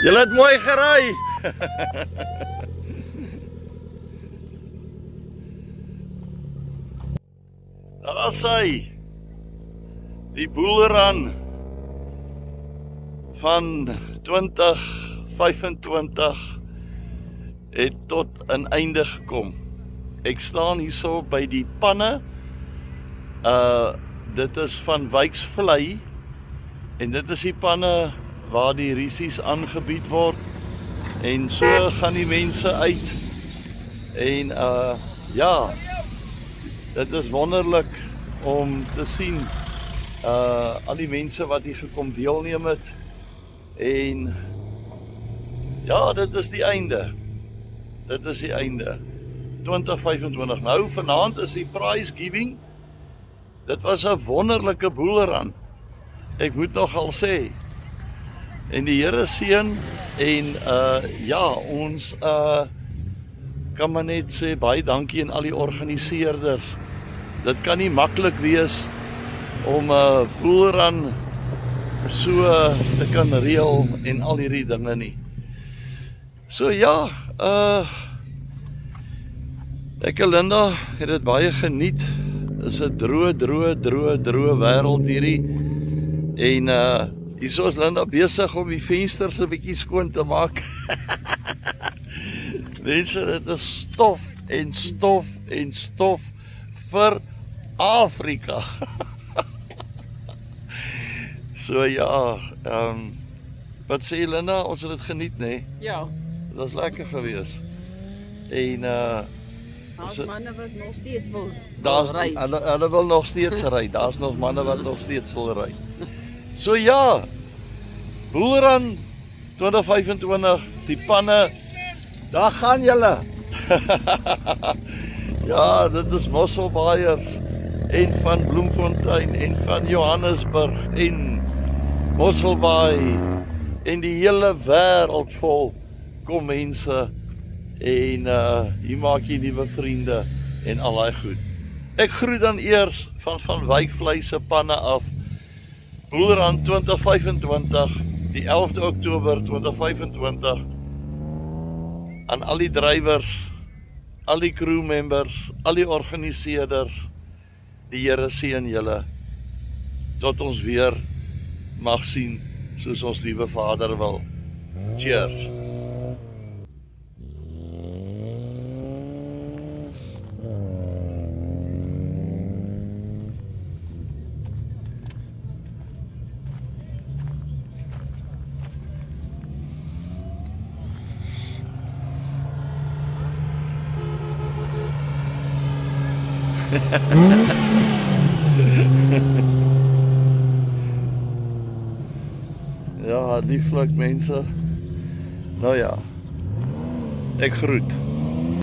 Julle het mooi gery. Daar is hy. Die boeleran van 2025 het tot 'n einde gekom. Ek staan hierso by die panne. Dit is van Wyksvlei en dit is die panne waar die risies aangebied word en so gaan die mense uit en ja, dit is wonderlik om te sien al die mense wat hier gekom deelneem het en ja, dit is die einde. Dit is die einde. 2025. Nou vanaand is die prize giving. Dit was 'n wonderlike boeleran. Ek moet nogal sê. En die Here seën en ja, ons kan maar net sê baie dankie aan al die organiseerders. Dit kan nie maklik wees om 'n boeleran so te kan reël en al hierdie dinge nie. So ja, ek en Linda het dit baie geniet. Is 'n droë wêreld hierdie. En hierso is Linda besig om die vensters 'n bietjie skoon te maak. Mense, dit is stof en stof en stof vir Afrika. So ja, wat sê Linda, ons het dit geniet, nê? Nee? Ja. Dit was lekker geweest. En Daar's manne wat nog steeds wil ry. Hulle wil nog steeds ry. Daar's nog manne wat nog steeds wil ry. So ja, boeleran 2025, die panne, daar gaan julle. Ja, dit is Mosselbaaiers en van Bloemfontein en van Johannesburg en Mosselbaai en die hele wêreld vol kom mense en hier maak jy nuwe vriende en al daai goed. Ek groet dan eers van Wyksvlei se panne af. Boeleran 2025, die 11de Oktober 2025 aan al die drywers, al die crew members, al die organiseerders. Die Here seën julle tot ons weer mag sien soos ons liewe Vader wil. Cheers. Ja, lieflik mense. Nou ja, ek groet.